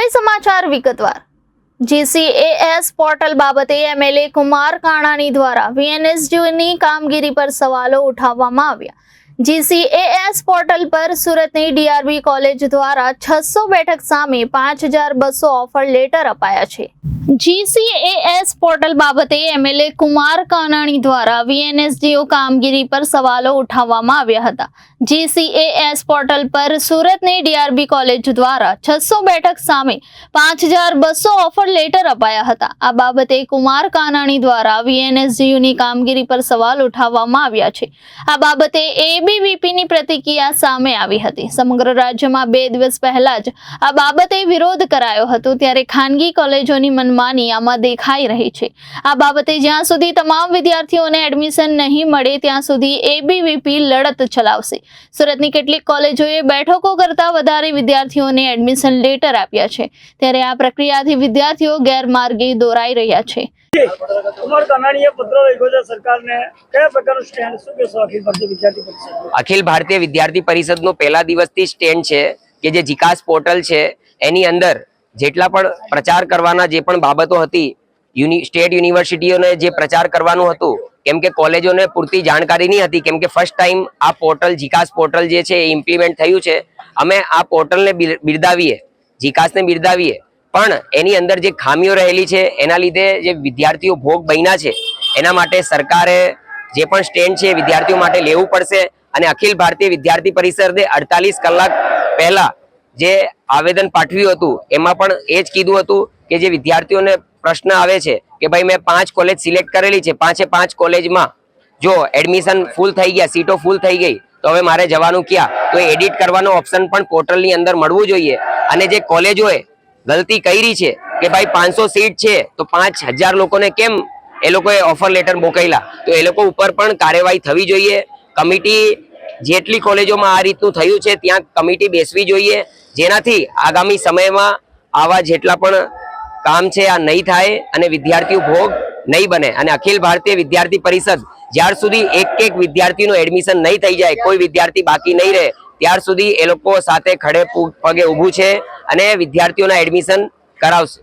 હવે સમાચાર વિગતવાર। GCAS પોર્ટલ બાબતે MLA કુમાર કાણાણી દ્વારા VNSDની કામગીરી પર સવાલો ઉઠાવવામાં આવ્યા। GCAS પોર્ટલ પર સુરતની DRB કોલેજ દ્વારા 600 બેઠક સામે 5200 ઓફર લેટર અપાયા છે। GCAS પોર્ટલ બાબતે MLA કુમાર કાનાણી દ્વારા VNSDO કામગીરી પર સવાલો ઉઠાવવામાં આવ્યા હતા। GCAS પોર્ટલ પર સુરતની DRB કોલેજ દ્વારા 600 બેઠક સામે 5200 ઓફર લેટર અપાયા હતા। આ બાબતે કુમાર કાનાણી દ્વારા VNSDOની કામગીરી પર સવાલ ઉઠાવવામાં આવ્યા છે। આ બાબતે ABVPની પ્રતિક્રિયા સામે આવી હતી। સમગ્ર રાજ્યમાં 2 દિવસ પહેલા જ આ બાબતે વિરોધ કરાયો હતો, ત્યારે ખાનગી કોલેજોની મનમાની આમાં દેખાઈ રહી છે। આ બાબતે જ્યાં સુધી તમામ વિદ્યાર્થીઓને એડમિશન નહીં મળે ત્યાં સુધી ABVP લડત ચલાવશે। સુરતની કેટલીક કોલેજોએ બેઠકો કરતા વધારે વિદ્યાર્થીઓને એડમિશન લેટર આપ્યા છે, ત્યારે આ પ્રક્રિયાથી વિદ્યાર્થીઓ ગેરમાર્ગે દોરાઈ રહ્યા છે। કુમાર કાનાણીએ પત્ર લખ્યો છે સરકારને, કયા પ્રકારનું સ્ટેન્ડ શું કહેશો અખિલ ભારતીય વિદ્યાર્થી પરિષદ? અખિલ ભારતીય વિદ્યાર્થી પરિષદનો પહેલા દિવસથી સ્ટેન્ડ છે કે જે જીકાસ પોર્ટલ છે એની અંદર જેટલા પણ પ્રચાર કરવાના જે પણ બાબતો હતી, સ્ટેટ યુનિવર્સિટીઓને જે પ્રચાર કરવાનું હતું, કેમ કે કોલેજોને પૂરતી જાણકારી નહીં હતી, કેમ કે ફર્સ્ટ ટાઈમ આ પોર્ટલ જીકાસ પોર્ટલ જે છે એ ઇમ્પ્લિમેન્ટ થયું છે। અમે આ પોર્ટલને બિરદાવીએ, જીકાસને બિરદાવીએ, પણ એની અંદર જે ખામીઓ રહેલી છે એના લીધે જે વિદ્યાર્થીઓ ભોગ બન્યા છે એના માટે સરકારે જે પણ સ્ટેન્ડ છે વિદ્યાર્થીઓ માટે લેવું પડશે। અને અખિલ ભારતીય વિદ્યાર્થી પરિષદે 48 કલાક પહેલા જે આવેદન પાઠવ્યું હતું એમાં પણ એ જ કીધું હતું કે જે વિદ્યાર્થીઓને પ્રશ્ન આવે છે કે ભાઈ મેં 5 કોલેજ સિલેક્ટ કરેલી છે, 5 કોલેજમાં જો એડમિશન ફૂલ થઈ ગયા, સીટો ફૂલ થઈ ગઈ તો હવે મારે જવાનું ક્યાં? તો એડિટ કરવાનો ઓપ્શન પણ પોર્ટલની અંદર મળવું જોઈએ। અને જે કોલેજોએ ગલતી કરી છે કે ભાઈ 500 સીટ છે તો 5000 લોકોને કેમ એ લોકોએ ઓફર લેટર મોકલ્યા, તો એ લોકો ઉપર પણ કાર્યવાહી થવી જોઈએ। કમિટી જેટલી કોલેજોમાં આ રીતનું થયું છે ત્યાં કમિટી બેસવી જોઈએ, જેનાથી આગામી સમયમાં આવા જેટલા પણ કામ છે આ નહીં થાય અને વિદ્યાર્થીઓ ભોગ નહીં બને। અને અખિલ ભારતીય વિદ્યાર્થી પરિષદ જ્યાર સુધી એક વિદ્યાર્થીનું એડમિશન નહીં થઈ જાય, કોઈ વિદ્યાર્થી બાકી નહીં રહે, ત્યાર સુધી એ લોકો સાથે ખડે પગે ઊભું છે અને વિદ્યાર્થીઓના એડમિશન કરાવશે।